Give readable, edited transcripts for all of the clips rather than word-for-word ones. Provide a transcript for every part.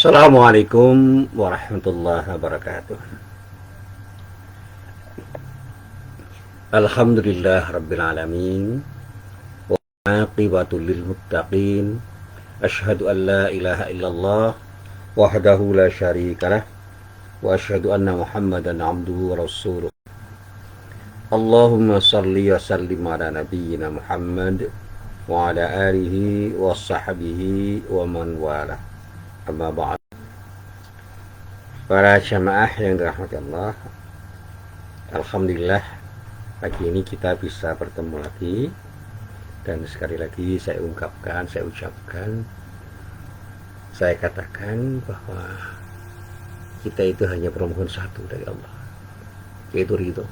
Assalamualaikum warahmatullahi wabarakatuh. Alhamdulillah rabbil alamin. Wa aqibatu lil muttaqin. Asyhadu an la ilaha illallah wahdahu la syarikalah wa asyhadu anna Muhammadan abduhu wa rasuluh. Allahumma salli wa sallim ala nabiyyina Muhammad wa ala alihi wa sahbihi wa man wala. Amma ba'd. Para jamaah yang dirahmati Allah, alhamdulillah pagi ini kita bisa bertemu lagi. Dan sekali lagi saya ucapkan, saya katakan bahwa kita itu hanya permohon satu dari Allah, yaitu ridho.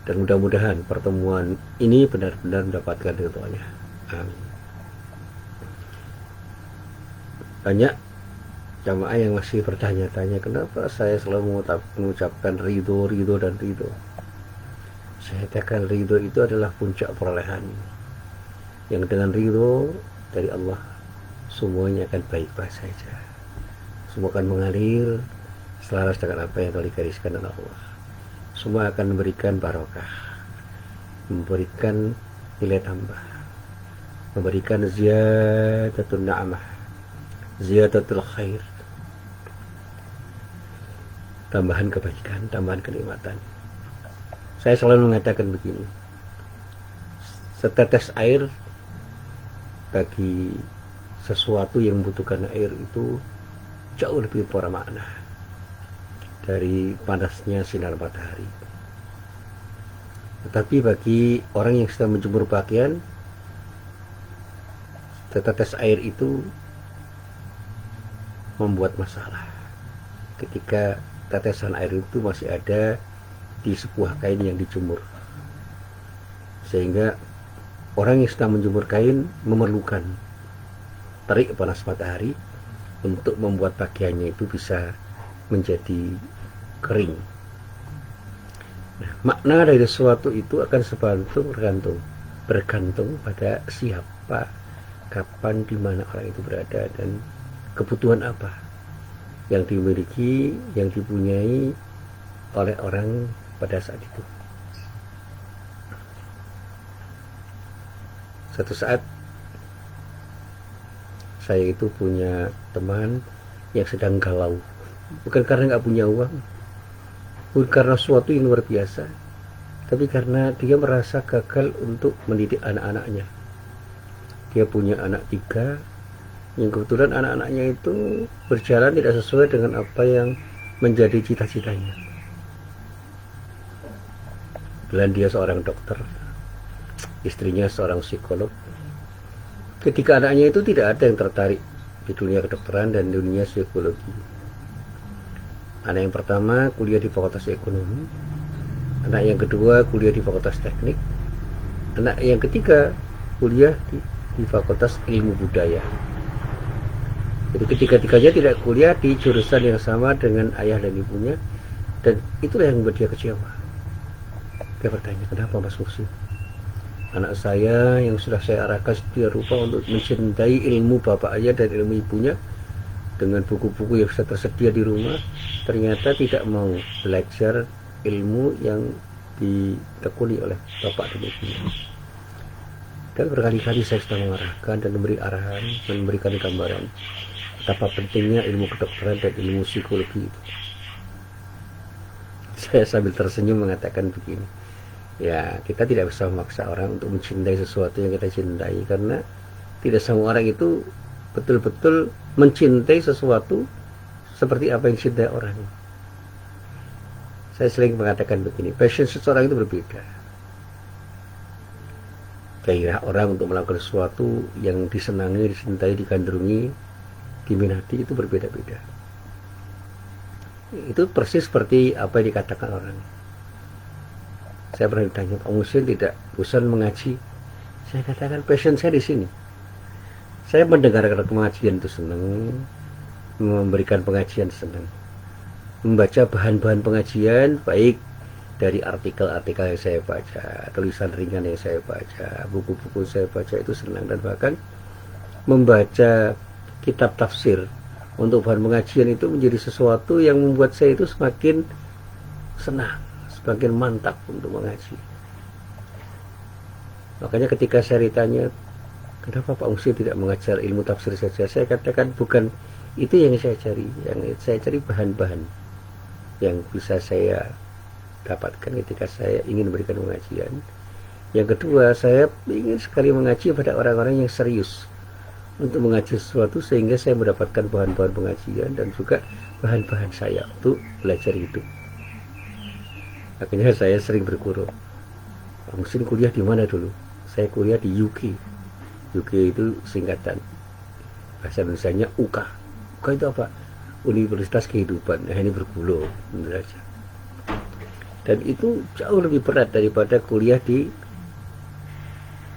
Dan mudah-mudahan pertemuan ini benar-benar mendapatkan ridhonya. Amin. Banyak jamaah yang masih bertanya-tanya, kenapa saya selalu mengucapkan ridho. Saya katakan ridho itu adalah puncak perolehan. Yang dengan ridho dari Allah, semuanya akan baik-baik saja. Semua akan mengalir selaras dengan apa yang telah digariskan oleh Allah. Semua akan memberikan barokah, memberikan nilai tambah, memberikan ziyadatul na'amah, ziyadatul khair, tambahan kebaikan, tambahan kenikmatan. Saya selalu mengatakan begini, setetes air bagi sesuatu yang membutuhkan air itu jauh lebih bermakna dari panasnya sinar matahari. Tetapi bagi orang yang sedang menjemur pakaian, setetes air itu membuat masalah ketika tetesan air itu masih ada di sebuah kain yang dijemur, sehingga orang yang sedang menjemur kain memerlukan terik panas matahari untuk membuat pakaiannya itu bisa menjadi kering. Nah, makna dari sesuatu itu akan bergantung pada siapa, kapan, di mana orang itu berada, dan kebutuhan apa yang dimiliki, yang dipunyai oleh orang pada saat itu. Satu saat saya itu punya teman yang sedang galau, bukan karena nggak punya uang, bukan karena sesuatu yang luar biasa, tapi karena dia merasa gagal untuk mendidik anak-anaknya. Dia punya anak 3, yang kebetulan anak-anaknya itu berjalan tidak sesuai dengan apa yang menjadi cita-citanya. Dan dia seorang dokter, istrinya seorang psikolog. Ketika anaknya itu tidak ada yang tertarik di dunia kedokteran dan dunia psikologi. Anak yang pertama kuliah di Fakultas Ekonomi, anak yang kedua kuliah di Fakultas Teknik, anak yang ketiga kuliah di Fakultas Ilmu Budaya. Jadi ketiga-tiganya tidak kuliah di jurusan yang sama dengan ayah dan ibunya, dan itulah yang membuat dia kecewa. Dia bertanya, kenapa Mas Musi? Anak saya yang sudah saya arahkan sedemikian rupa untuk mencintai ilmu bapak ayah dan ilmu ibunya dengan buku-buku yang sudah tersedia di rumah, ternyata tidak mau belajar ilmu yang ditekuni oleh bapak dan ibunya. Dan berkali-kali saya sudah mengarahkan dan memberi arahan dan memberikan gambaran betapa pentingnya ilmu kedokteran dan ilmu psikologi itu. Saya sambil tersenyum mengatakan begini, ya, kita tidak bisa memaksa orang untuk mencintai sesuatu yang kita cintai, karena tidak semua orang itu betul-betul mencintai sesuatu seperti apa yang dicintai orang. Saya sering mengatakan begini, passion seseorang itu berbeda. Gairah orang untuk melakukan sesuatu yang disenangi, dicintai, digandrungi, diminati itu berbeda-beda. Itu persis seperti apa yang dikatakan orang. Saya pernah ditanya, Pak Musin tidak bosan mengaji? Saya katakan, passion saya di sini. Saya mendengarkan pengajian itu senang, memberikan pengajian senang, membaca bahan-bahan pengajian, baik dari artikel-artikel yang saya baca, tulisan ringan yang saya baca, buku-buku saya baca, itu senang. Dan bahkan membaca kitab tafsir untuk bahan pengajian itu menjadi sesuatu yang membuat saya itu semakin senang, semakin mantap untuk mengaji. Makanya ketika saya ditanya, kenapa Pak Musi tidak mengajar ilmu tafsir saja, saya katakan bukan itu yang saya cari. Yang saya cari bahan-bahan yang bisa saya dapatkan ketika saya ingin memberikan pengajian. Yang kedua, saya ingin sekali mengaji pada orang-orang yang serius untuk mengaji sesuatu, sehingga saya mendapatkan bahan-bahan pengajian dan juga bahan-bahan saya untuk belajar hidup. Akhirnya saya sering berguru. Pak Musin kuliah di mana dulu? Saya kuliah di UK. UK itu singkatan bahasa Indonesianya UK. UK itu apa? Universitas Kehidupan. Nah, ini berguru benar saja. Dan itu jauh lebih berat daripada kuliah di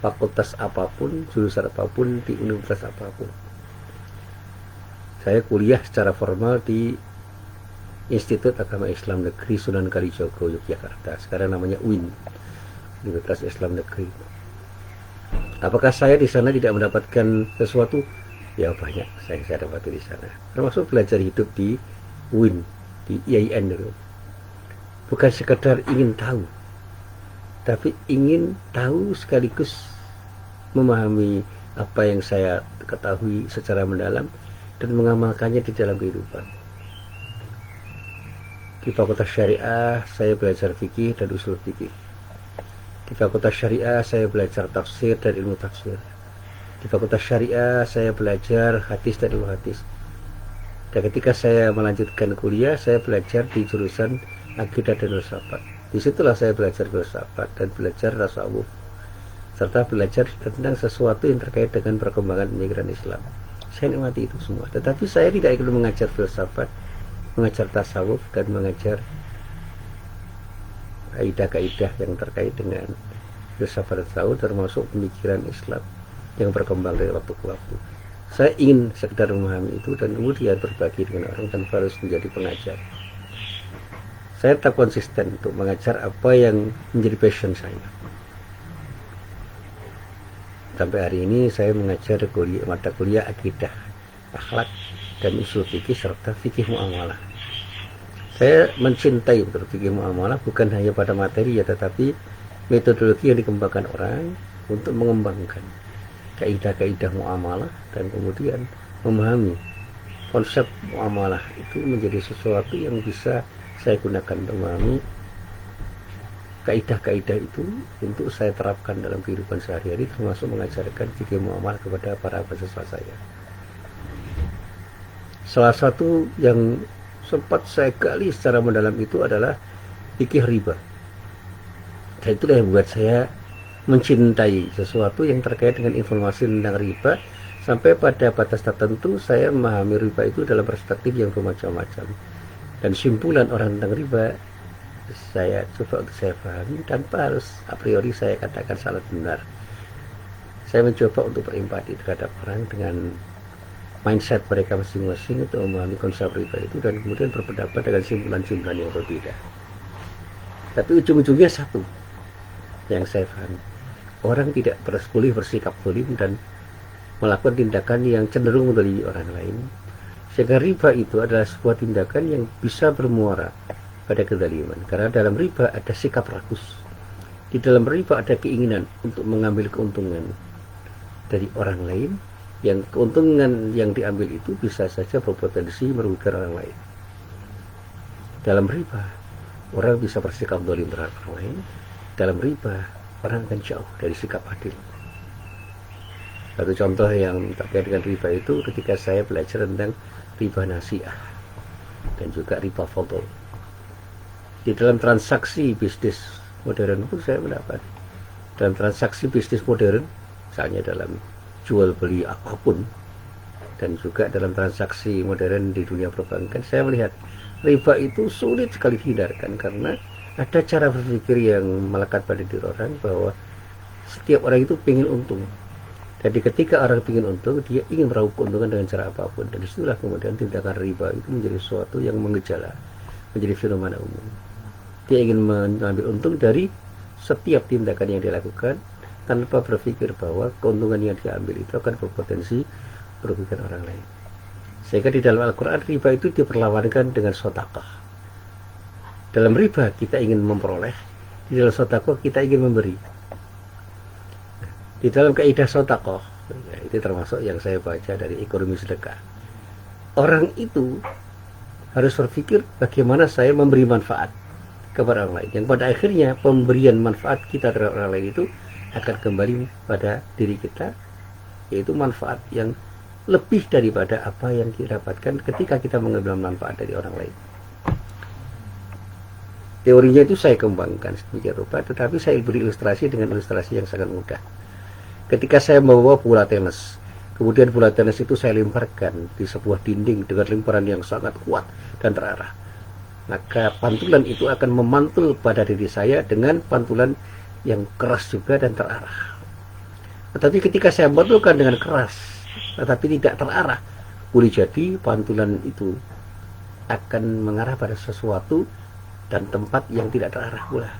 fakultas apapun, jurusan apapun, di universitas apapun. Saya kuliah secara formal di Institut Agama Islam Negeri Sunan Kalijogo, Yogyakarta. Sekarang namanya UIN, Universitas Islam Negeri. Apakah saya di sana tidak mendapatkan sesuatu? Ya banyak saya dapati di sana. Termasuk belajar hidup di UIN, di IAIN dulu. Bukan sekedar ingin tahu, tapi ingin tahu sekaligus memahami apa yang saya ketahui secara mendalam dan mengamalkannya di dalam kehidupan. Di Fakultas Syariah saya belajar fikih dan usul fikih. Di Fakultas Syariah saya belajar tafsir dan ilmu tafsir. Di Fakultas Syariah saya belajar hadis dan ilmu hadis. Dan ketika saya melanjutkan kuliah, saya belajar di jurusan akidah dan filsafat. Disitulah saya belajar filsafat dan belajar tasawuf, serta belajar tentang sesuatu yang terkait dengan perkembangan pemikiran Islam. Saya nikmati itu semua. Tetapi saya tidak ikut mengajar filsafat, mengajar tasawuf, dan mengajar kaidah-kaidah yang terkait dengan filsafat tasawuf, termasuk pemikiran Islam yang berkembang dari waktu ke waktu. Saya ingin sekedar memahami itu dan kemudian berbagi dengan orang tanpa harus menjadi pengajar. Saya tetap konsisten untuk mengajar apa yang menjadi passion saya. Sampai hari ini saya mengajar mata kuliah akidah, akhlak, dan usul fikih serta fikih muamalah. Saya mencintai betul fikih muamalah bukan hanya pada materi ya, tetapi metodologi yang dikembangkan orang untuk mengembangkan kaidah-kaidah muamalah dan kemudian memahami konsep muamalah itu menjadi sesuatu yang bisa saya gunakan untuk memahami kaidah-kaidah itu untuk saya terapkan dalam kehidupan sehari-hari, termasuk mengajarkan fikih muamalah kepada para mahasiswa saya. Salah satu yang sempat saya gali secara mendalam itu adalah fikih riba. Dan itulah yang membuat saya mencintai sesuatu yang terkait dengan informasi tentang riba, sampai pada batas tertentu saya memahami riba itu dalam perspektif yang bermacam-macam. Dan simpulan orang tentang riba saya coba untuk saya pahami tanpa harus a priori saya katakan salah benar. Saya mencoba untuk berempati terhadap orang dengan mindset mereka masing-masing untuk memahami konsep riba itu, dan kemudian berpendapat dengan simpulan-simpulan yang berbeda. Tapi ujung-ujungnya satu yang saya pahami, orang tidak boleh bersikap zalim dan melakukan tindakan yang cenderung mendolimi orang lain, sehingga riba itu adalah sebuah tindakan yang bisa bermuara pada kezaliman. Karena dalam riba ada sikap rakus, di dalam riba ada keinginan untuk mengambil keuntungan dari orang lain, yang keuntungan yang diambil itu bisa saja berpotensi merugikan orang lain. Dalam riba orang bisa bersikap zalim terhadap orang lain. Dalam riba orang akan jauh dari sikap adil. Satu contoh yang terkait dengan riba itu ketika saya belajar tentang riba nasiah dan juga riba fadl. Di dalam transaksi bisnis modern pun saya mendapat, dalam transaksi bisnis modern, misalnya dalam jual beli apapun, dan juga dalam transaksi modern di dunia perbankan, saya melihat riba itu sulit sekali dihindarkan, karena ada cara berpikir yang melekat pada diri orang bahwa setiap orang itu ingin untung. Jadi ketika orang ingin untung, dia ingin meraup keuntungan dengan cara apapun, dan disitulah kemudian tindakan riba itu menjadi sesuatu yang mengejala, menjadi fenomena umum. Dia ingin mengambil untung dari setiap tindakan yang dilakukan tanpa berpikir bahwa keuntungan yang diambil itu akan berpotensi merugikan orang lain. Sehingga di dalam Al-Quran riba itu diperlawankan dengan sedekah. Dalam riba kita ingin memperoleh, di dalam sedekah kita ingin memberi. Di dalam kaidah sedekah, ya, itu termasuk yang saya baca dari ekonomi sedekah. Orang itu harus berpikir bagaimana saya memberi manfaat kepada orang lain, yang pada akhirnya pemberian manfaat kita terhadap orang lain itu akan kembali pada diri kita, yaitu manfaat yang lebih daripada apa yang kita dapatkan ketika kita mengambil manfaat dari orang lain. Teorinya itu saya kembangkan sedemikian rupa, tetapi saya beri ilustrasi dengan ilustrasi yang sangat mudah. Ketika saya membawa bola tenis, kemudian bola tenis itu saya lemparkan di sebuah dinding dengan lemparan yang sangat kuat dan terarah, maka pantulan itu akan memantul pada diri saya dengan pantulan yang keras juga dan terarah. Tetapi ketika saya mantulkan dengan keras tetapi tidak terarah, boleh jadi pantulan itu akan mengarah pada sesuatu dan tempat yang tidak terarah pula.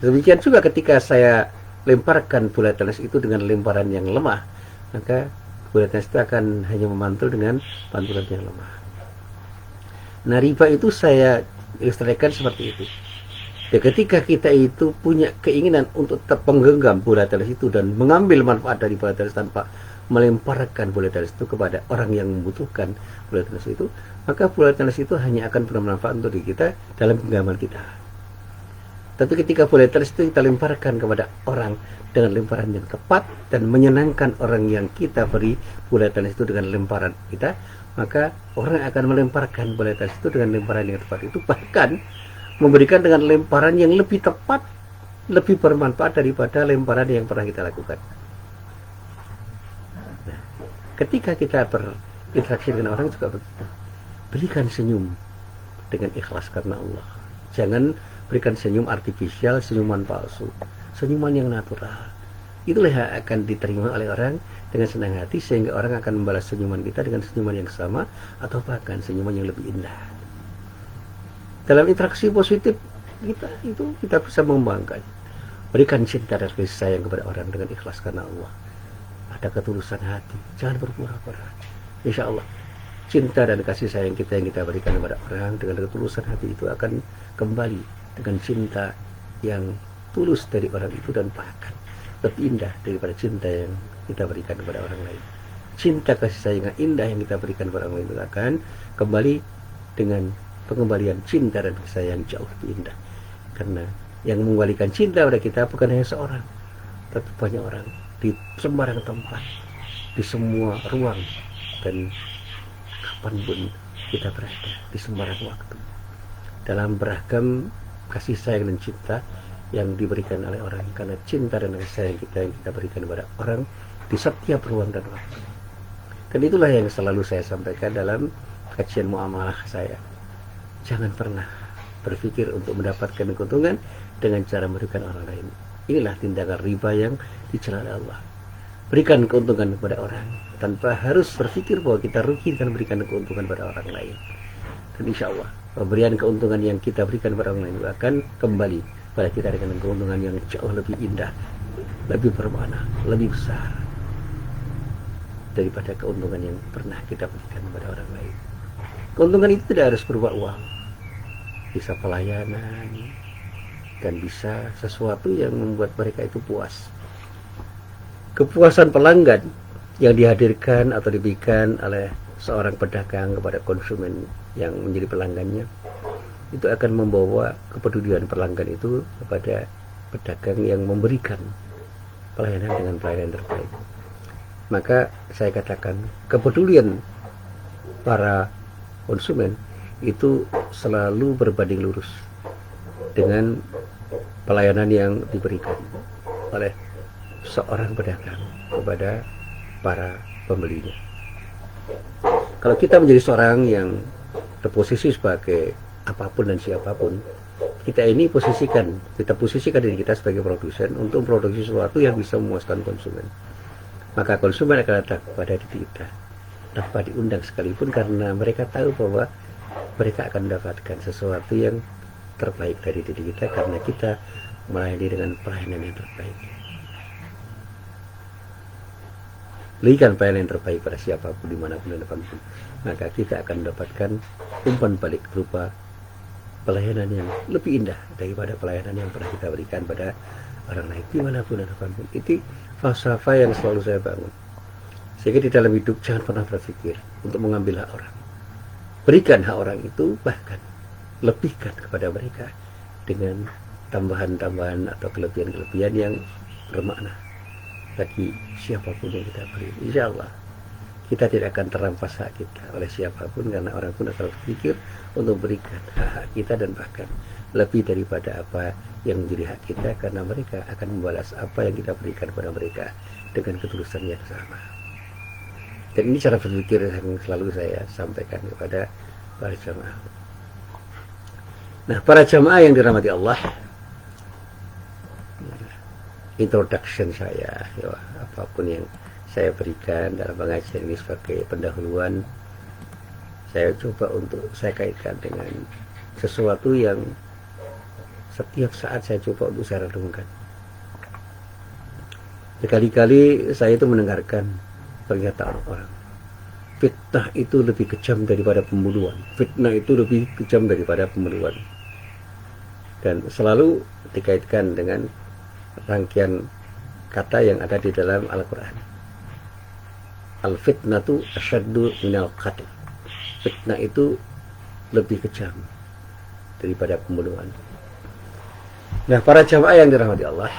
Demikian juga ketika saya lemparkan bola tenis itu dengan lemparan yang lemah, maka bola tenis itu akan hanya memantul dengan pantulan yang lemah. Nah, riba itu saya ilustrasikan seperti itu. Dan ketika kita itu punya keinginan untuk tetap menggenggam bola tenis itu dan mengambil manfaat dari bola tenis tanpa melemparkan bola tenis itu kepada orang yang membutuhkan bola tenis itu, maka bola tenis itu hanya akan bermanfaat untuk diri kita dalam genggaman kita. Tapi ketika bola tenis itu kita lemparkan kepada orang dengan lemparan yang tepat dan menyenangkan orang yang kita beri bola tenis itu dengan lemparan kita, maka orang akan melemparkan bola tenis itu dengan lemparan yang tepat itu, bahkan memberikan dengan lemparan yang lebih tepat, lebih bermanfaat daripada lemparan yang pernah kita lakukan. Nah, ketika kita berinteraksi dengan orang juga begitu. Berikan senyum dengan ikhlas karena Allah. Jangan berikan senyum artifisial, senyuman palsu, senyuman yang natural. Itulah yang akan diterima oleh orang dengan senang hati, sehingga orang akan membalas senyuman kita dengan senyuman yang sama atau bahkan senyuman yang lebih indah. Dalam interaksi positif kita bisa mengembangkan. Berikan cinta dan kasih sayang kepada orang dengan ikhlas karena Allah. Ada ketulusan hati, jangan berpura-pura. Insya Allah cinta dan kasih sayang kita yang kita berikan kepada orang dengan ketulusan hati itu akan kembali dengan cinta yang tulus dari orang itu, dan bahkan lebih indah daripada cinta yang kita berikan kepada orang lain. Cinta kasih sayang yang indah yang kita berikan kepada orang lain itu akan kembali dengan pengembalian cinta dan kasih sayang jauh lebih indah. Karena yang mengembalikan cinta pada kita bukan hanya seorang, tapi banyak orang di sembarang tempat, di semua ruang, dan kapanpun kita berada, di sembarang waktu, dalam beragam kasih sayang dan cinta yang diberikan oleh orang. Karena cinta dan kasih sayang kita yang kita berikan kepada orang di setiap ruang dan waktu. Dan itulah yang selalu saya sampaikan dalam kajian muamalah saya. Jangan pernah berpikir untuk mendapatkan keuntungan dengan cara merugikan orang lain. Inilah tindakan riba yang dicela Allah. Berikan keuntungan kepada orang tanpa harus berpikir bahwa kita rugi dengan berikan keuntungan pada orang lain. Dan insya Allah pemberian keuntungan yang kita berikan kepada orang lain akan kembali pada kita dengan keuntungan yang jauh lebih indah, lebih bermakna, lebih besar daripada keuntungan yang pernah kita berikan kepada orang lain. Keuntungan itu tidak harus berupa uang, bisa pelayanan, dan bisa sesuatu yang membuat mereka itu puas. Kepuasan pelanggan yang dihadirkan atau diberikan oleh seorang pedagang kepada konsumen yang menjadi pelanggannya, itu akan membawa kepedulian pelanggan itu kepada pedagang yang memberikan pelayanan dengan pelayanan terbaik. Maka saya katakan kepedulian para konsumen itu selalu berbanding lurus dengan pelayanan yang diberikan oleh seorang pedagang kepada para pembelinya. Kalau kita menjadi seorang yang terposisi sebagai apapun dan siapapun, kita posisikan diri kita sebagai produsen untuk memproduksi sesuatu yang bisa memuaskan konsumen. Maka konsumen akan datang kepada diri kita tanpa diundang sekalipun, karena mereka tahu bahwa mereka akan mendapatkan sesuatu yang terbaik dari diri kita karena kita melayani dengan pelayanan yang terbaik. berikan pelayanan yang terbaik pada siapapun dimanapun dan kapanpun, maka kita akan mendapatkan umpan balik berupa pelayanan yang lebih indah daripada pelayanan yang pernah kita berikan pada orang lain dimanapun dan kapanpun. Itu falsafah yang selalu saya bangun. Sehingga di dalam hidup jangan pernah berpikir untuk mengambil hak orang. Berikan hak orang itu, bahkan lebihkan kepada mereka dengan tambahan-tambahan atau kelebihan-kelebihan yang bermakna bagi siapapun yang kita beri. Insya Allah kita tidak akan terampas hak kita oleh siapapun, karena orang pun akan berpikir untuk berikan hak kita dan bahkan lebih daripada apa yang menjadi hak kita, karena mereka akan membalas apa yang kita berikan kepada mereka dengan ketulusan yang sama. Dan ini cara berpikir yang selalu saya sampaikan kepada para jamaah. Nah, para jamaah yang dirahmati Allah, introduction saya, ya, apapun yang saya berikan dalam pengajian ini sebagai pendahuluan, saya coba untuk saya kaitkan dengan sesuatu yang setiap saat saya coba untuk saya renungkan. Berkali-kali saya itu mendengarkan pernyataan orang, fitnah itu lebih kejam daripada pembunuhan, fitnah itu lebih kejam daripada pembunuhan, dan selalu dikaitkan dengan rangkaian kata yang ada di dalam Al-Quran. Al-fitnatu asyaddu minal qatl. Fitnah itu lebih kejam daripada pembunuhan. Nah, para jamaah yang dirahmati Allah,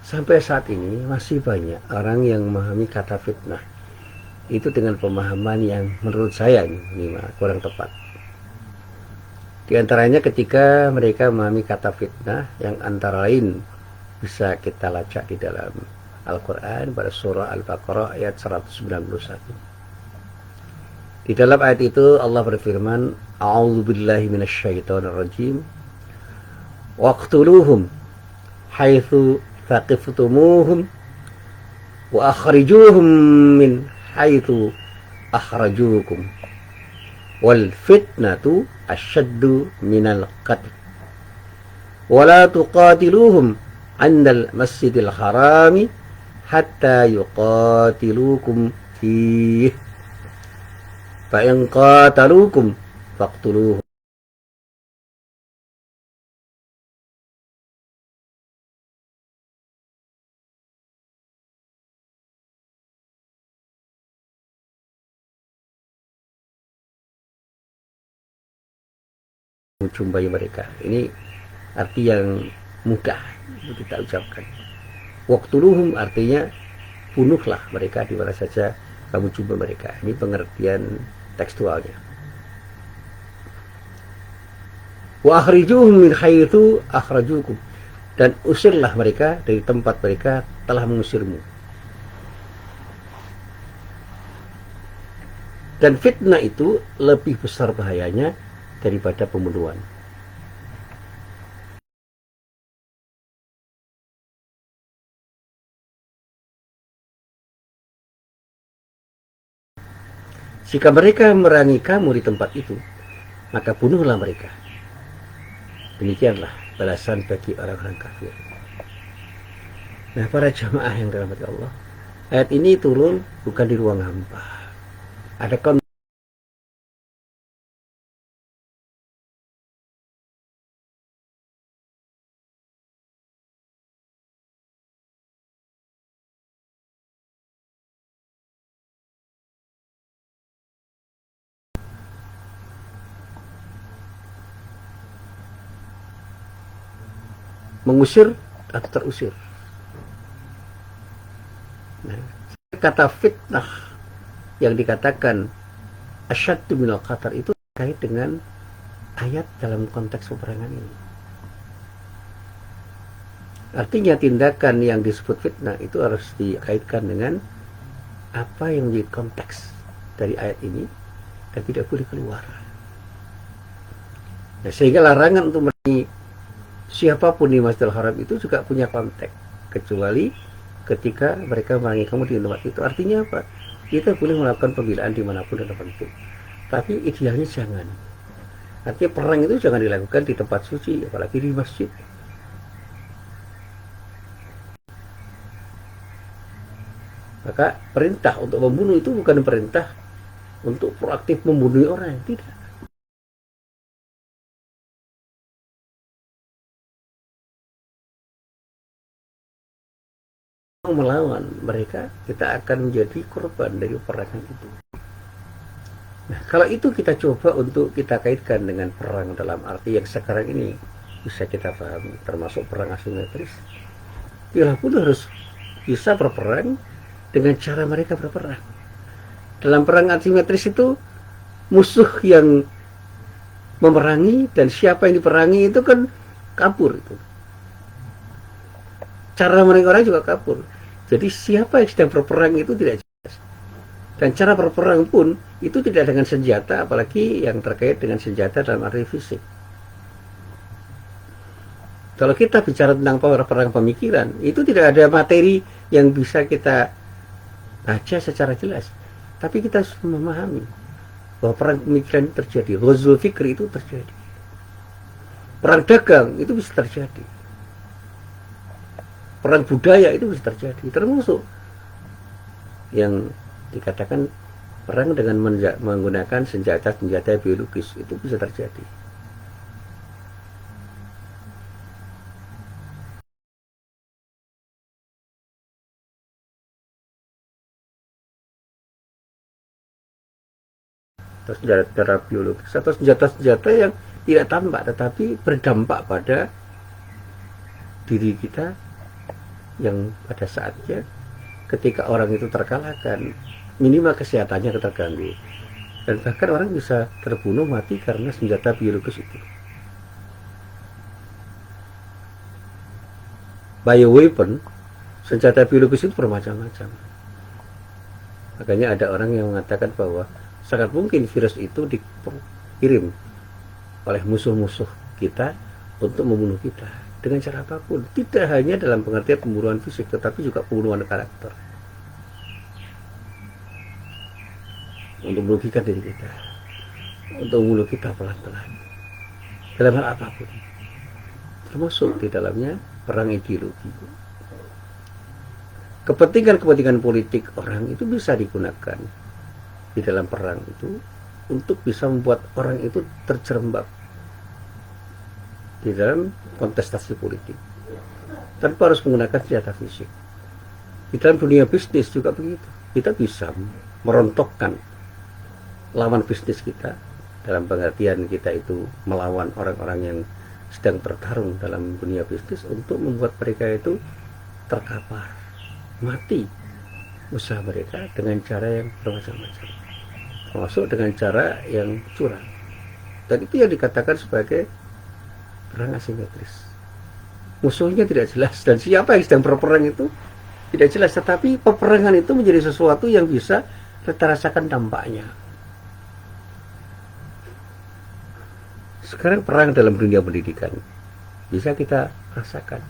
sampai saat ini masih banyak orang yang memahami kata fitnah itu dengan pemahaman yang menurut saya ini kurang tepat. Di antaranya ketika mereka memahami kata fitnah yang antara lain bisa kita lacak di dalam Al-Quran pada surah Al-Baqarah ayat 191. Di dalam ayat itu Allah berfirman, A'udzubillahi minasyaitonirrajim, waqtuluhum haitsu faqiftumuhum wa akhrijuhum min haitsu akhrajukum wal fitnatu asyaddu minal qatl wa la tuqatiluhum 'indal masjidil harami hatta yuqatilukum fihi fa in qataluukum faqtuluhum. Menjumpai mereka. Ini arti yang mudah kita ucapkan. Waqtuluhum artinya bunuhlah mereka di mana saja kamu jumpa mereka. Ini pengertian tekstualnya. Wa akhrijuhum min haitsu akhrajukum, dan usirlah mereka dari tempat mereka telah mengusirmu. Dan fitnah itu lebih besar bahayanya daripada pembunuhan. Jika mereka merangi kamu di tempat itu, maka bunuhlah mereka. Demikianlah balasan bagi orang-orang kafir. Nah, para jamaah yang dirahmati Allah, ayat ini turun bukan di ruang hampa. Ada mengusir atau terusir. Nah, kata fitnah yang dikatakan asyaddu minal qatl itu terkait dengan ayat dalam konteks peperangan ini. Artinya tindakan yang disebut fitnah itu harus dikaitkan dengan apa yang menjadi konteks dari ayat ini dan tidak boleh keluar. Nah, sehingga larangan untuk siapapun di Masjidil Haram itu juga punya konteks, kecuali ketika mereka merangi kamu di tempat itu. Artinya apa? Kita boleh melakukan pembelaan dimanapun dan kapanpun, tapi idealnya jangan. Artinya perang itu jangan dilakukan di tempat suci, apalagi di masjid. Maka perintah untuk membunuh itu bukan perintah untuk proaktif membunuh orang, tidak. Melawan mereka, kita akan menjadi korban dari peperangan itu. Nah, kalau itu kita coba untuk kita kaitkan dengan perang dalam arti yang sekarang ini bisa kita pahami, termasuk perang asimetris. Bila pun harus bisa berperang dengan cara mereka berperang. Dalam perang asimetris itu musuh yang memerangi dan siapa yang diperangi itu kan kabur itu. Cara mereka orang juga kabur. Jadi siapa yang sedang berperang itu tidak jelas. Dan cara berperang pun itu tidak dengan senjata, apalagi yang terkait dengan senjata dalam arti fisik. Kalau kita bicara tentang perang pemikiran, itu tidak ada materi yang bisa kita baca secara jelas. Tapi kita harus memahami bahwa perang pemikiran itu terjadi. Ghazwul fikri itu terjadi. Perang dagang itu bisa terjadi. Perang budaya itu bisa terjadi. Termasuk yang dikatakan perang dengan menggunakan senjata-senjata biologis itu bisa terjadi. Atau senjata biologis atau senjata-senjata yang tidak tampak tetapi berdampak pada diri kita, yang pada saatnya ketika orang itu terkalahkan minimal kesehatannya terganggu, dan bahkan orang bisa terbunuh mati karena senjata biologis itu. Bioweapon, senjata biologis itu bermacam-macam. Makanya ada orang yang mengatakan bahwa sangat mungkin virus itu dikirim oleh musuh-musuh kita untuk membunuh kita dengan cara apapun, tidak hanya dalam pengertian pembunuhan fisik tetapi juga pembunuhan karakter, untuk merugikan diri kita, untuk membunuh kita pelan-pelan dalam hal apapun, termasuk di dalamnya perang ideologi. Kepentingan-kepentingan politik orang itu bisa digunakan di dalam perang itu untuk bisa membuat orang itu terjerembab di dalam kontestasi politik tanpa harus menggunakan senjata fisik. Di dalam dunia bisnis juga begitu. Kita bisa merontokkan lawan bisnis kita, dalam pengertian kita itu melawan orang-orang yang sedang bertarung dalam dunia bisnis, untuk membuat mereka itu terkapar, mati usaha mereka dengan cara yang bermacam-macam, termasuk dengan cara yang curang. Dan itu yang dikatakan sebagai perang asimetris. Musuhnya tidak jelas dan siapa yang sedang berperang itu tidak jelas, tetapi peperangan itu menjadi sesuatu yang bisa kita rasakan dampaknya. Sekarang perang dalam dunia pendidikan bisa kita rasakan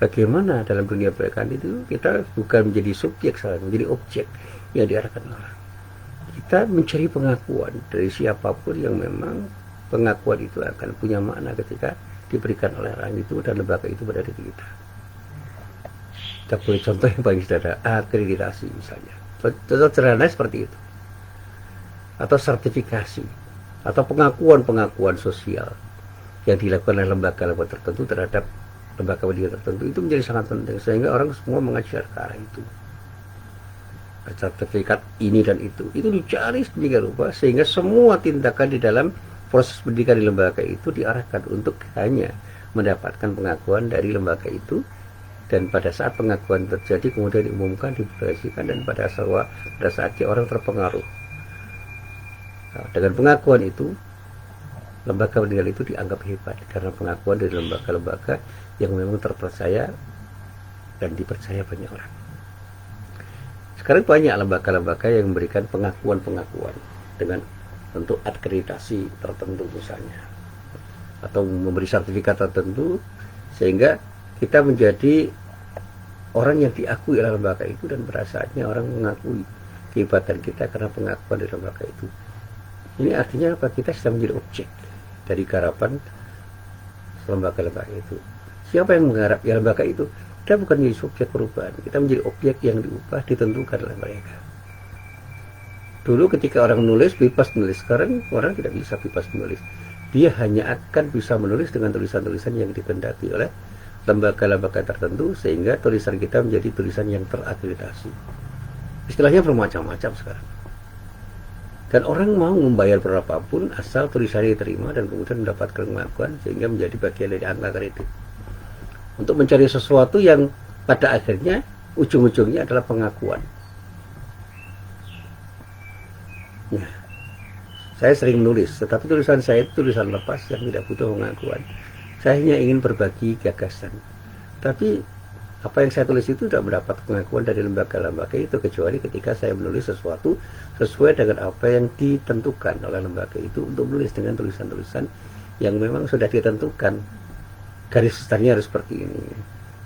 bagaimana dalam dunia pendidikan itu kita bukan menjadi subjek saja, menjadi objek yang diarahkan orang. Kita mencari pengakuan dari siapapun yang memang pengakuan itu akan punya makna ketika diberikan oleh orang itu dan lembaga itu pada diri kita. Kita boleh contoh yang paling sederhana, akreditasi misalnya. Contoh sederhana seperti itu. Atau sertifikasi, atau pengakuan-pengakuan sosial yang dilakukan oleh lembaga-lembaga tertentu terhadap lembaga pendidikan tertentu, itu menjadi sangat penting sehingga orang semua mengajar ke arah itu. Sertifikat ini dan itu dicari sedemikian rupa sehingga semua tindakan di dalam proses pendidikan di lembaga itu diarahkan untuk hanya mendapatkan pengakuan dari lembaga itu, dan pada saat pengakuan terjadi kemudian diumumkan, dipublikasikan, dan pada saatnya orang terpengaruh. Nah, dengan pengakuan itu lembaga pendidikan itu dianggap hebat karena pengakuan dari lembaga-lembaga yang memang terpercaya dan dipercaya banyak orang. Sekarang banyak lembaga-lembaga yang memberikan pengakuan-pengakuan dengan untuk akreditasi tertentu misalnya, atau memberi sertifikat tertentu sehingga kita menjadi orang yang diakui oleh lembaga itu, dan pada saatnya orang mengakui kehebatan kita karena pengakuan dari lembaga itu. Ini artinya apa? Kita sedang menjadi objek dari garapan lembaga-lembaga itu. Siapa yang menggarap ya lembaga itu? Kita bukan menjadi subjek perubahan, kita menjadi objek yang diubah, ditentukan oleh mereka. Dulu ketika orang menulis, bebas menulis. Sekarang orang tidak bisa bebas menulis. Dia hanya akan bisa menulis dengan tulisan-tulisan yang dikehendaki oleh lembaga-lembaga tertentu, sehingga tulisan kita menjadi tulisan yang terakreditasi. Istilahnya bermacam-macam sekarang. Dan orang mau membayar berapapun asal tulisannya diterima dan kemudian mendapatkan pengakuan sehingga menjadi bagian dari angka kredit. Untuk mencari sesuatu yang pada akhirnya ujung-ujungnya adalah pengakuan. Nah, saya sering menulis, tetapi tulisan saya itu tulisan lepas yang tidak butuh pengakuan. Saya hanya ingin berbagi gagasan. Tapi apa yang saya tulis itu tidak mendapat pengakuan dari lembaga-lembaga itu, kecuali ketika saya menulis sesuatu sesuai dengan apa yang ditentukan oleh lembaga itu untuk menulis dengan tulisan-tulisan yang memang sudah ditentukan. Garis besarnya harus seperti ini,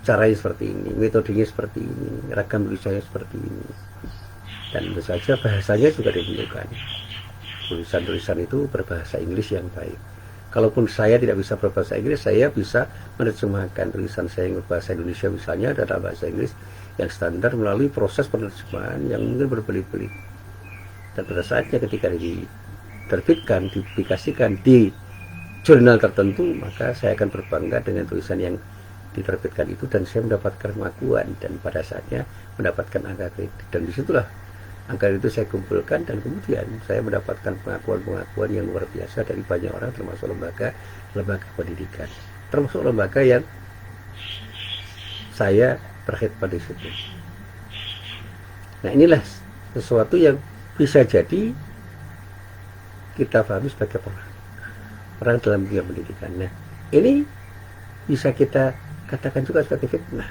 caranya seperti ini, metodenya seperti ini, ragam tulisannya seperti ini. Dan tentu saja bahasanya juga ditentukan. Tulisan-tulisan itu berbahasa Inggris yang baik. Kalaupun saya tidak bisa berbahasa Inggris, saya bisa menerjemahkan tulisan saya yang berbahasa Indonesia misalnya dalam bahasa Inggris yang standar melalui proses penerjemahan yang mungkin berbelit-belit. Dan pada saatnya ketika diterbitkan, dipublikasikan di jurnal tertentu, maka saya akan berbangga dengan tulisan yang diterbitkan itu dan saya mendapatkan pengakuan dan pada saatnya mendapatkan angka kredit. Dan disitulah angka itu saya kumpulkan dan kemudian saya mendapatkan pengakuan-pengakuan yang luar biasa dari banyak orang, termasuk lembaga pendidikan, termasuk lembaga yang saya berkhidmat di situ. Nah, inilah sesuatu yang bisa jadi kita pahami sebagai orang dalam dunia pendidikan. Nah, ini bisa kita katakan juga sebagai fitnah.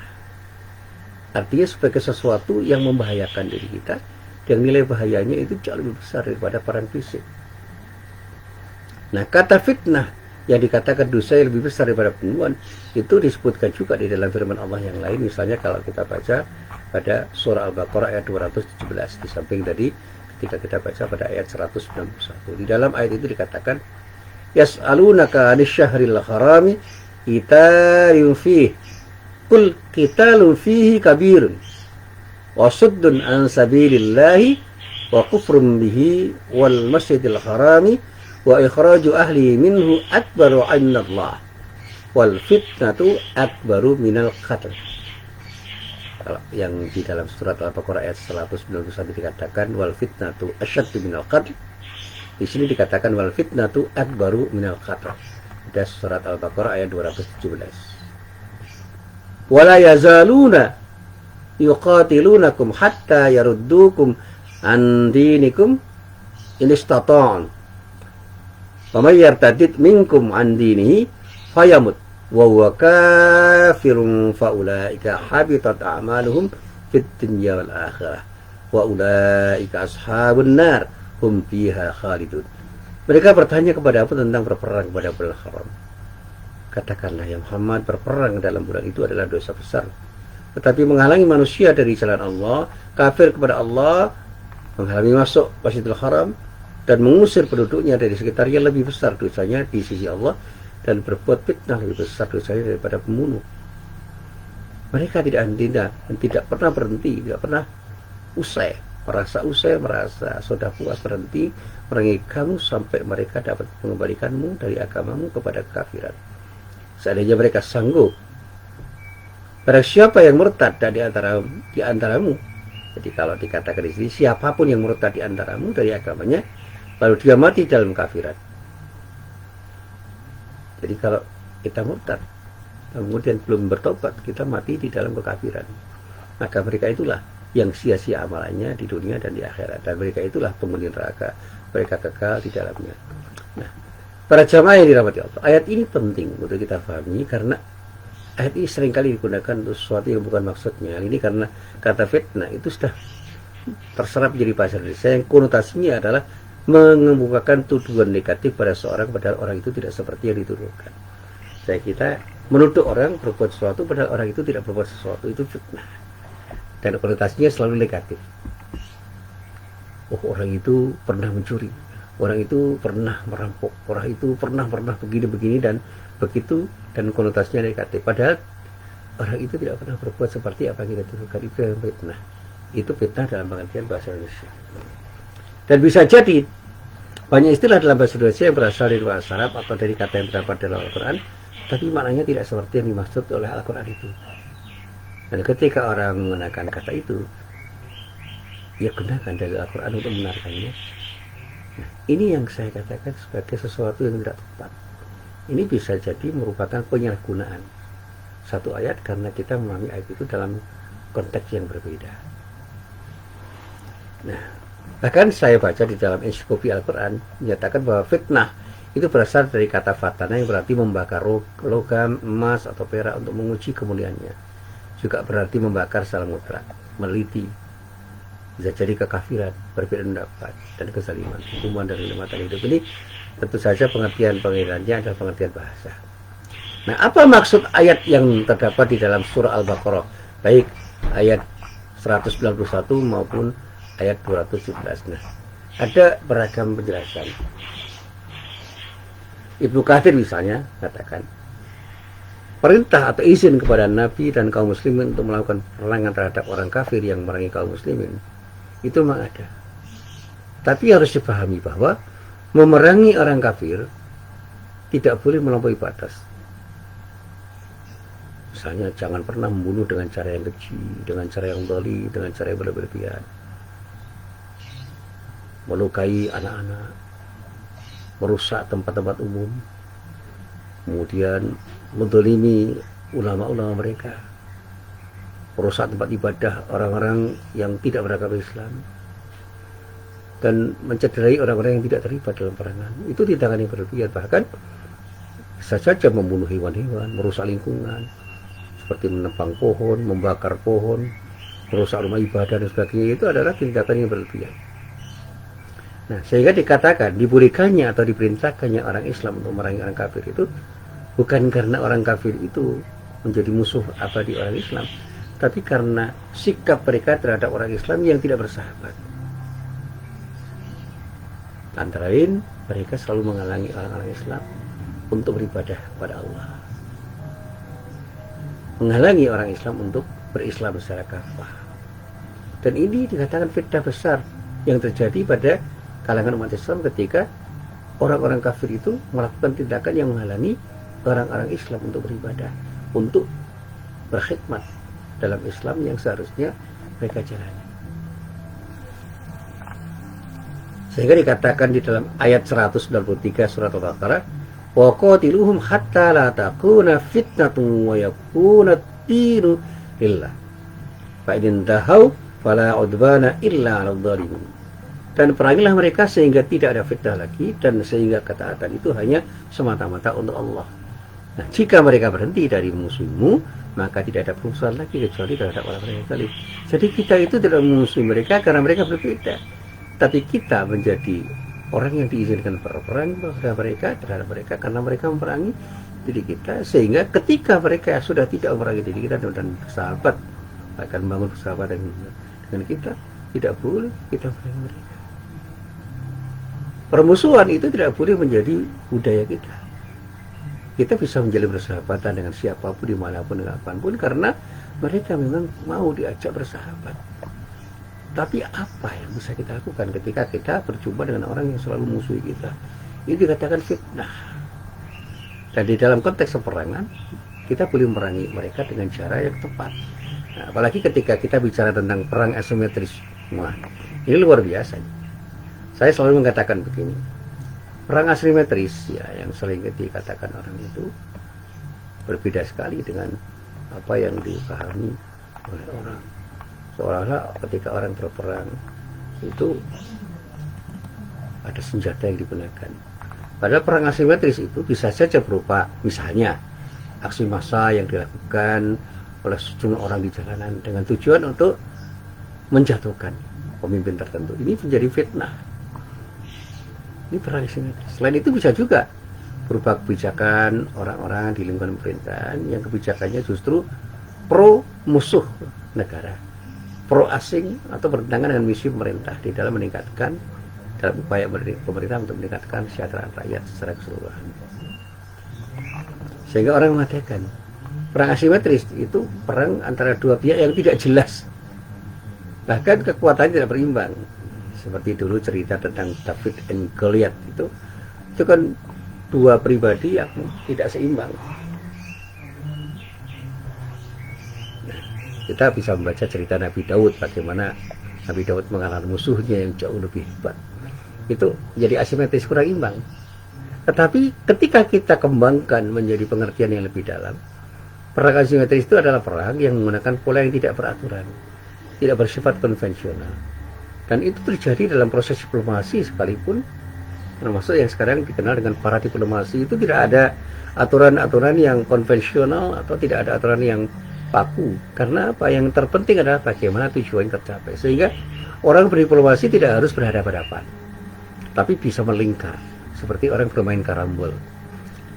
Artinya sebagai sesuatu yang membahayakan diri kita, yang nilai bahayanya itu jauh lebih besar daripada peran fisik. Nah, kata fitnah yang dikatakan dosa yang lebih besar daripada pembunuhan itu disebutkan juga di dalam firman Allah yang lain. Misalnya kalau kita baca pada surah Al-Baqarah ayat 217, di samping tadi ketika kita baca pada ayat 191. Di dalam ayat itu dikatakan, yas'alunaka 'anil syahril harami qitalun fihi qul qitalun fihi kabirun wa suddun an sabilillahi wa kufrun bihi wal masjidil harami wa ikhraju ahli minhu akbaru 'indallah wal fitnatu akbaru minal qatl. Yang di dalam surat Al-Baqarah ayat 191 dikatakan wal fitnatu asyaddu minal qatl. Di sini dikatakan wal fitnatu akbaru minal qatl. Ada surat Al-Baqarah ayat 217. Wala yazaluna yuqatilunakum hatta yaruddukum an dinikum in istata'un. Wa may yartadid minkum an dinihi fayamut wa huwa kafirun fa ulaika habitat a'maluhum fid dunya wal akhirah wa ulaika ashabun nar hum fiha khalidun. Mereka bertanya kepada aku tentang berperang pada bulan haram. Katakanlah ya Muhammad, berperang dalam bulan itu adalah dosa besar. Tetapi menghalangi manusia dari jalan Allah, kafir kepada Allah, menghalangi masuk Masjidil Haram dan mengusir penduduknya dari sekitarnya lebih besar dosanya di sisi Allah, dan berbuat fitnah lebih besar dosanya daripada pembunuh. Mereka tidak henti-henti dan tidak pernah berhenti, tidak pernah usai, merasa sudah puas berhenti merangi kamu sampai mereka dapat mengembalikanmu dari agamamu kepada kekafiran. Seandainya mereka sanggup, pada siapa yang murtad di antaramu. Jadi kalau dikatakan di sini siapapun yang murtad di antaramu dari agamanya, lalu dia mati dalam kafiran. Jadi kalau kita murtad, kemudian belum bertobat, kita mati di dalam kekafiran, maka mereka itulah yang sia-sia amalannya di dunia dan di akhirat, dan mereka itulah penghuni neraka, mereka kekal di dalamnya. Nah, para jamaah yang dirahmati Allah, ayat ini penting untuk kita pahami karena ayat ini seringkali digunakan untuk sesuatu yang bukan maksudnya. Ini karena kata fitnah itu sudah terserap menjadi bahasa Indonesia yang konotasinya adalah mengemukakan tuduhan negatif pada seorang padahal orang itu tidak seperti yang dituduhkan. Saya kita menuduh orang berbuat sesuatu padahal orang itu tidak berbuat sesuatu, itu fitnah. Dan konotasinya selalu negatif. Oh, orang itu pernah mencuri, orang itu pernah merampok, orang itu pernah begini dan begitu, dan konotasinya negatif. Padahal orang itu tidak pernah berbuat seperti apa yang kita tuduhkan. Itu yang fitnah. Itu fitnah dalam pengertian bahasa Indonesia. Dan bisa jadi banyak istilah dalam bahasa Indonesia yang berasal dari bahasa Arab atau dari kata yang terdapat dalam Al-Quran, tapi maknanya tidak seperti yang dimaksud oleh Al-Quran itu. Dan ketika orang menggunakan kata itu, ya gunakan dari Al-Quran untuk membenarkannya. Nah, ini yang saya katakan sebagai sesuatu yang tidak tepat. Ini bisa jadi merupakan penyalahgunaan satu ayat karena kita memahami ayat itu dalam konteks yang berbeda. Nah, bahkan saya baca di dalam ensiklopedia Al-Quran menyatakan bahwa fitnah itu berasal dari kata fatana yang berarti membakar logam, emas atau perak untuk menguji kemuliaannya. Juga berarti membakar secara mutlak, meneliti. Bisa jadi kekafiran, berbeda pendapat, dan kezaliman, hukuman dari kenikmatan hidup. Ini tentu saja pengertiannya adalah pengertian bahasa. Nah, apa maksud ayat yang terdapat di dalam surah Al-Baqarah, baik ayat 191 maupun ayat 217? Nah, ada beragam penjelasan. Ibnu Katsir misalnya katakan, perintah atau izin kepada Nabi dan kaum muslimin untuk melakukan perangan terhadap orang kafir yang memerangi kaum muslimin itu memang ada. Tapi harus dipahami bahwa memerangi orang kafir tidak boleh melampaui batas. Misalnya jangan pernah membunuh dengan cara yang keji, dengan cara yang zalim, dengan cara yang berlebihan, melukai anak-anak, merusak tempat-tempat umum, kemudian menzalimi ulama-ulama mereka, merusak tempat ibadah orang-orang yang tidak beragama Islam, dan mencederai orang-orang yang tidak terlibat dalam perangan. Itu tindakan yang berlebihan. Bahkan bisa saja membunuh hewan-hewan, merusak lingkungan, seperti menebang pohon, membakar pohon, merusak rumah ibadah dan sebagainya. Itu adalah tindakan yang berlebihan. Nah, sehingga dikatakan dibolehkannya atau diperintahkannya orang Islam untuk memerangi orang kafir itu bukan karena orang kafir itu menjadi musuh abadi orang Islam, tapi karena sikap mereka terhadap orang Islam yang tidak bersahabat. Antara lain, mereka selalu menghalangi orang-orang Islam untuk beribadah kepada Allah, menghalangi orang Islam untuk berislam secara kafah. Dan ini dikatakan fitnah besar yang terjadi pada kalangan umat Islam ketika orang-orang kafir itu melakukan tindakan yang menghalangi orang-orang Islam untuk beribadah, untuk berkhidmat dalam Islam yang seharusnya mereka jalani. Sehingga dikatakan di dalam ayat 193 surat Al-Baqarah, wa qatiluhum hatta la takuna fitnatun wa yakuna ad-dinu lillah. Fa in tahaw fala udwana illa 'alal zalimin. Dan perangilah mereka sehingga tidak ada fitnah lagi dan sehingga ketaatan itu hanya semata-mata untuk Allah. Nah, jika mereka berhenti dari musuhmu, maka tidak ada perusahaan lagi kecuali terhadap orang-orang yang zalim. Jadi kita itu tidak memusuhi mereka karena mereka berbeda, tapi kita menjadi orang yang diizinkan berperang terhadap mereka karena mereka memerangi diri kita, sehingga ketika mereka sudah tidak memerangi diri kita dan bersahabat, akan membangun persahabatan dengan kita, tidak boleh kita memerangi mereka. Permusuhan itu tidak boleh menjadi budaya kita. Kita bisa menjalin persahabatan dengan siapapun, dimanapun, dengan apapun, karena mereka memang mau diajak bersahabat. Tapi apa yang bisa kita lakukan ketika kita berjumpa dengan orang yang selalu musuhi kita? Ini dikatakan fitnah. Dan di dalam konteks peperangan, kita boleh memerangi mereka dengan cara yang tepat. Nah, apalagi ketika kita bicara tentang perang asimetris. Wah, ini luar biasa. Saya selalu mengatakan begini. Perang asimetris ya, yang sering dikatakan orang itu berbeda sekali dengan apa yang dipahami oleh orang. Seolah-olah ketika orang berperang itu ada senjata yang digunakan. Padahal perang asimetris itu bisa saja berupa misalnya aksi massa yang dilakukan oleh sejumlah orang di jalanan dengan tujuan untuk menjatuhkan pemimpin tertentu. Ini menjadi fitnah. Ini perang asimetris. Selain itu bisa juga berupa kebijakan orang-orang di lingkungan pemerintahan yang kebijakannya justru pro musuh negara, pro asing atau bertentangan dengan misi pemerintah di dalam meningkatkan, dalam upaya pemerintah untuk meningkatkan kesejahteraan rakyat secara keseluruhan. Sehingga orang mengatakan Perang asimetris itu perang antara dua pihak yang tidak jelas, bahkan kekuatannya tidak berimbang. Seperti dulu cerita tentang David and Goliath, itu kan dua pribadi yang tidak seimbang. Nah, kita bisa membaca cerita Nabi Daud, bagaimana Nabi Daud mengalahkan musuhnya yang jauh lebih hebat. Itu jadi asimetris, kurang imbang. Tetapi ketika kita kembangkan menjadi pengertian yang lebih dalam, perang asimetris itu adalah perang yang menggunakan pola yang tidak beraturan, tidak bersifat konvensional. Dan itu terjadi dalam proses diplomasi sekalipun, termasuk yang sekarang dikenal dengan para diplomasi. Itu tidak ada aturan-aturan yang konvensional atau tidak ada aturan yang baku. Karena apa? Yang terpenting adalah bagaimana tujuan tercapai. Sehingga orang berdiplomasi tidak harus berhadapan-hadapan, tapi bisa melingkar, seperti orang bermain karambol.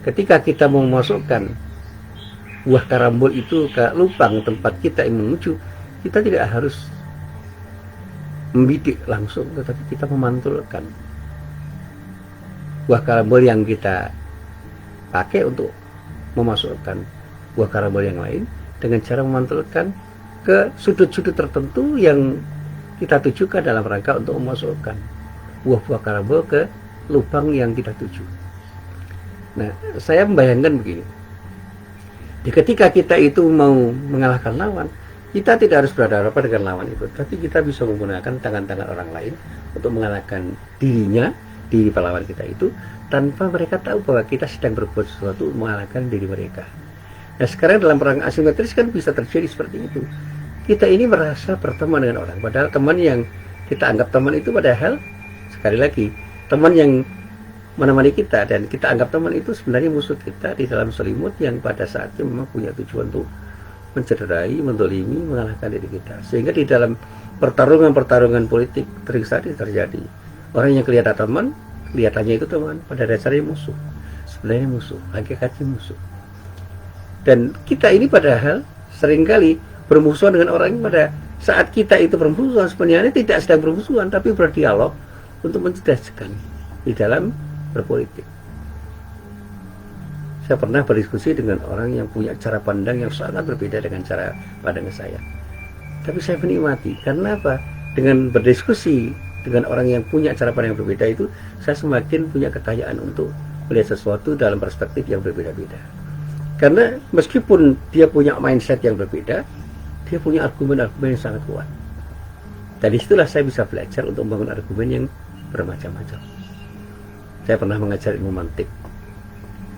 Ketika kita mau memasukkan buah karambol itu ke lubang tempat kita ingin menuju, kita tidak harus membidik langsung, tetapi kita memantulkan buah karambol yang kita pakai untuk memasukkan buah karambol yang lain dengan cara memantulkan ke sudut-sudut tertentu yang kita tujukan dalam rangka untuk memasukkan buah-buah karambol ke lubang yang kita tuju. Nah, saya membayangkan begini. Ketika kita itu mau mengalahkan lawan, kita tidak harus berhadapan dengan lawan itu, tapi kita bisa menggunakan tangan-tangan orang lain untuk mengalahkan dirinya, diri pahlawan kita itu, tanpa mereka tahu bahwa kita sedang berbuat sesuatu mengalahkan diri mereka. Nah, sekarang dalam perang asimetris kan bisa terjadi seperti itu. Kita ini merasa berteman dengan orang, padahal teman yang kita anggap teman itu padahal, sekali lagi, teman yang menemani kita dan kita anggap teman itu sebenarnya musuh kita di dalam selimut yang pada saatnya memang punya tujuan untuk mencederai, mendolimi, mengalahkan diri kita. Sehingga di dalam pertarungan politik terjadi orang yang kelihatan teman, kelihatannya itu teman, pada dasarnya musuh, sebenarnya musuh, hakikatnya musuh. Dan kita ini padahal seringkali bermusuhan dengan orang yang pada saat kita itu bermusuhan sebenarnya tidak sedang bermusuhan, tapi berdialog untuk mencerdaskan di dalam berpolitik. Saya pernah berdiskusi dengan orang yang punya cara pandang yang sangat berbeda dengan cara pandang saya. Tapi saya menikmati, karena apa? Dengan berdiskusi dengan orang yang punya cara pandang yang berbeda itu, saya semakin punya kekayaan untuk melihat sesuatu dalam perspektif yang berbeda-beda. Karena meskipun dia punya mindset yang berbeda, dia punya argumen-argumen yang sangat kuat. Dan disitulah saya bisa belajar untuk membangun argumen yang bermacam-macam. Saya pernah mengajar ilmu mantik.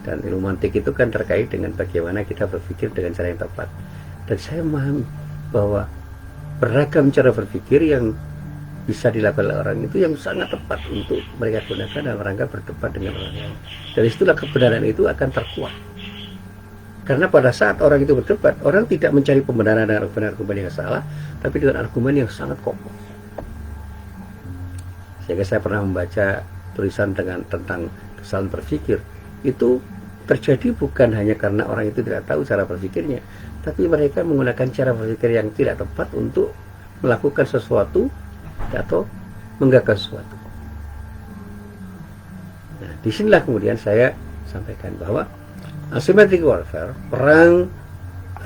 Dan ilmu mantik itu kan terkait dengan bagaimana kita berpikir dengan cara yang tepat. Dan saya memahami bahwa beragam cara berpikir yang bisa dilakukan oleh orang itu yang sangat tepat untuk mereka gunakan dalam rangka berdebat dengan orang lain. Dari situlah kebenaran itu akan terkuat. Karena pada saat orang itu berdebat, orang tidak mencari pembenaran dengan argumen yang salah, tapi dengan argumen yang sangat kokoh. Sehingga saya pernah membaca tulisan tentang kesalahan berpikir. Itu terjadi bukan hanya karena orang itu tidak tahu cara berpikirnya, tapi mereka menggunakan cara berpikir yang tidak tepat untuk melakukan sesuatu atau menggagas sesuatu. Nah, disinilah kemudian saya sampaikan bahwa asymmetric warfare, perang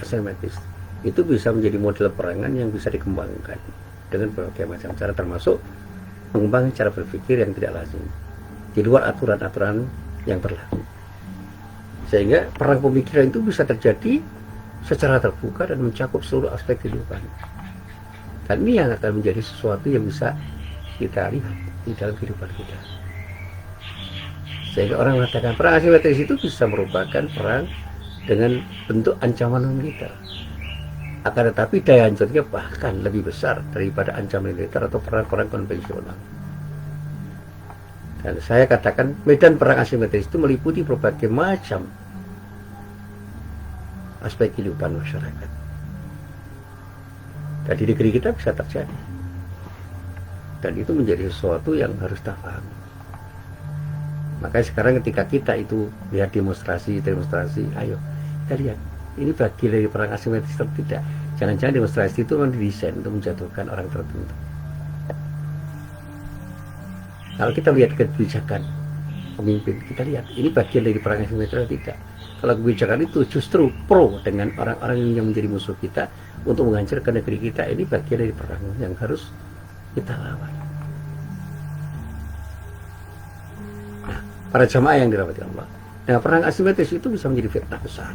asimetris, itu bisa menjadi model perangan yang bisa dikembangkan dengan berbagai macam cara, termasuk mengembangkan cara berpikir yang tidak lazim di luar aturan-aturan yang berlaku, sehingga perang pemikiran itu bisa terjadi secara terbuka dan mencakup seluruh aspek kehidupan. Dan ini yang akan menjadi sesuatu yang bisa kita lihat di dalam kehidupan kita. Sehingga orang mengatakan perang asimetris itu bisa merupakan perang dengan bentuk ancaman militer. Akan tetapi daya hancurnya bahkan lebih besar daripada ancaman militer atau perang-perang konvensional. Dan saya katakan medan perang asimetris itu meliputi berbagai macam aspek kehidupan masyarakat. Dan di negeri kita bisa terjadi. Dan itu menjadi sesuatu yang harus kita pahami. Makanya sekarang ketika kita itu lihat demonstrasi, ayo kita lihat, ini bagian dari perang asimetris atau tidak. Jangan-jangan demonstrasi itu memang didesain untuk menjatuhkan orang tertentu. Kalau kita lihat kebijakan pemimpin. Kita lihat, ini bagian dari perang asimetris atau tidak. Kalau kebijakan itu justru pro dengan orang-orang yang menjadi musuh kita untuk menghancurkan negeri kita, ini bagian dari perang yang harus kita lawan. Nah, para jamaah yang dirahmati Allah, nah perang asimetris itu bisa menjadi fitnah besar.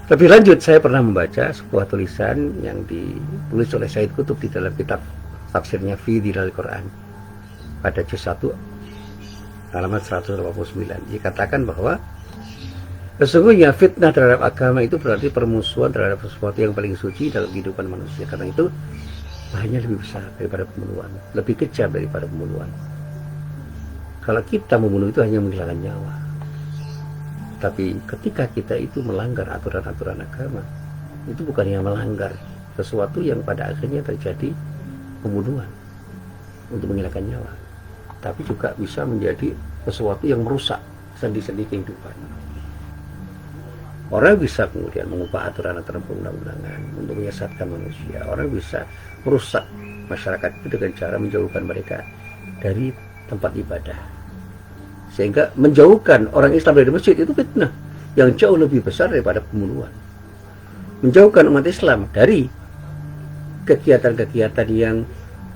Lebih lanjut, saya pernah membaca sebuah tulisan yang ditulis oleh Said Qutb di dalam kitab tafsirnya Fi Dhilal Quran pada juz 1 halaman 189. Dikatakan bahwa sesungguhnya fitnah terhadap agama itu berarti permusuhan terhadap sesuatu yang paling suci dalam kehidupan manusia. Karena itu bahayanya lebih besar daripada pembunuhan, lebih kejam daripada pembunuhan. Kalau kita membunuh itu hanya menghilangkan nyawa. Tapi ketika kita itu melanggar aturan-aturan agama, itu bukannya melanggar sesuatu yang pada akhirnya terjadi pembunuhan untuk menghilangkan nyawa, tapi juga bisa menjadi sesuatu yang merusak sendi-sendi kehidupan. Orang bisa kemudian mengubah aturan-aturan perundang-undangan untuk menyesatkan manusia. Orang bisa merusak masyarakat itu dengan cara menjauhkan mereka dari tempat ibadah, sehingga menjauhkan orang Islam dari masjid itu fitnah yang jauh lebih besar daripada pembunuhan. Menjauhkan umat Islam dari kegiatan-kegiatan yang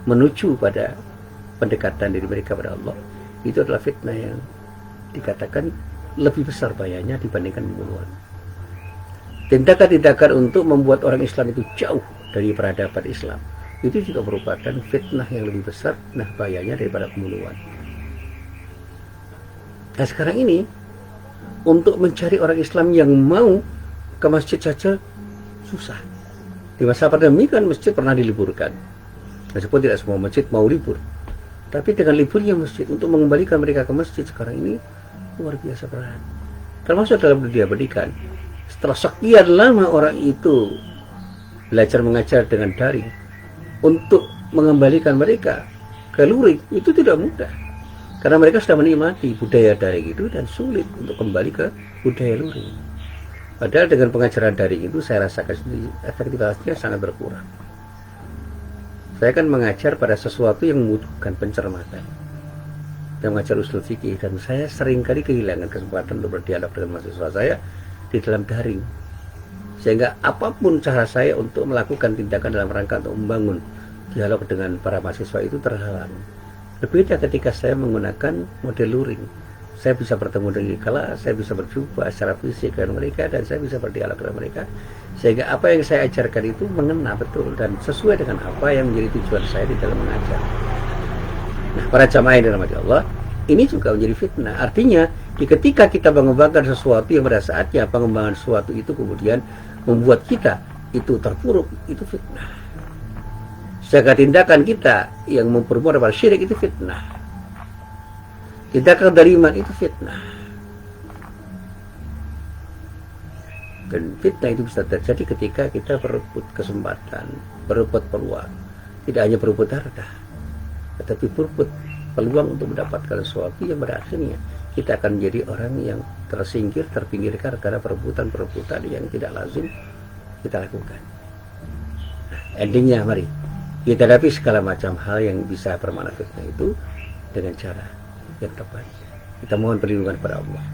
menuju pada pendekatan diri mereka pada Allah, itu adalah fitnah yang dikatakan lebih besar bahayanya dibandingkan pembunuhan. Tindakan-tindakan untuk membuat orang Islam itu jauh dari peradaban Islam, itu juga merupakan fitnah yang lebih besar, nah bahayanya daripada pembunuhan. Nah sekarang ini, untuk mencari orang Islam yang mau ke masjid saja susah. Di masa pandemi kan masjid pernah diliburkan, meskipun tidak semua masjid mau libur. Tapi dengan liburnya masjid, untuk mengembalikan mereka ke masjid sekarang ini luar biasa berat. Termasuk dalam dunia pendidikan. Setelah sekian lama orang itu belajar mengajar dengan daring, untuk mengembalikan mereka ke luring itu tidak mudah. Karena mereka sudah menikmati budaya daring itu dan sulit untuk kembali ke budaya luring. Padahal dengan pengajaran daring itu saya rasakan sendiri efektivitasnya sangat berkurang. Saya kan mengajar pada sesuatu yang membutuhkan pencermatan, dan mengajar usul fikih, dan saya seringkali kehilangan kesempatan untuk berdialog dengan mahasiswa saya di dalam daring. Sehingga apapun cara saya untuk melakukan tindakan dalam rangka untuk membangun dialog dengan para mahasiswa itu terhalang. Berbeda ketika saya menggunakan model luring. Saya bisa bertemu dengan kelas, saya bisa berjumpa secara fisik dengan mereka, dan saya bisa berdialog dengan mereka. Sehingga apa yang saya ajarkan itu mengena betul dan sesuai dengan apa yang menjadi tujuan saya di dalam mengajar. Nah, para jamaah yang dirahmati Allah, ini juga menjadi fitnah. Artinya, ketika kita mengembangkan sesuatu yang pada saatnya pengembangan sesuatu itu kemudian membuat kita itu terpuruk, itu fitnah. Jaga tindakan kita yang mempermudah pada syirik itu fitnah. Tindakan daliman itu fitnah. Dan fitnah itu bisa terjadi ketika kita berebut kesempatan, berebut peluang. Tidak hanya berebut harta, tetapi berebut peluang untuk mendapatkan sesuatu yang pada akhirnya kita akan menjadi orang yang tersingkir, terpinggirkan karena perebutan-perebutan yang tidak lazim kita lakukan. Nah, endingnya mari kita hadapi segala macam hal yang bisa bermakna fitnah itu dengan cara yang tepat. Kita mohon perlindungan kepada Allah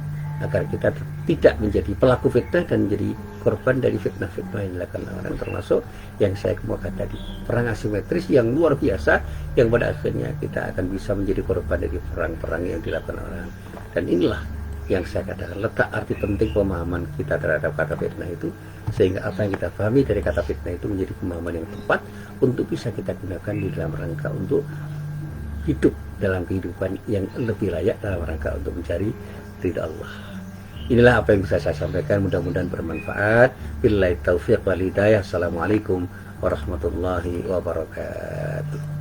agar kita tidak menjadi pelaku fitnah dan menjadi korban dari fitnah-fitnah yang dilakukan orang, termasuk yang saya kemukakan tadi, perang asimetris yang luar biasa yang pada akhirnya kita akan bisa menjadi korban dari perang-perang yang dilakukan orang. Dan inilah yang saya katakan letak arti penting pemahaman kita terhadap kata fitnah itu, sehingga apa yang kita pahami dari kata fitnah itu menjadi pemahaman yang tepat untuk bisa kita gunakan di dalam rangka untuk hidup dalam kehidupan yang lebih layak, dalam rangka untuk mencari ridha Allah. Inilah apa yang bisa saya sampaikan, mudah-mudahan bermanfaat. Billahi taufiq wal hidayah. Assalamualaikum warahmatullahi wabarakatuh.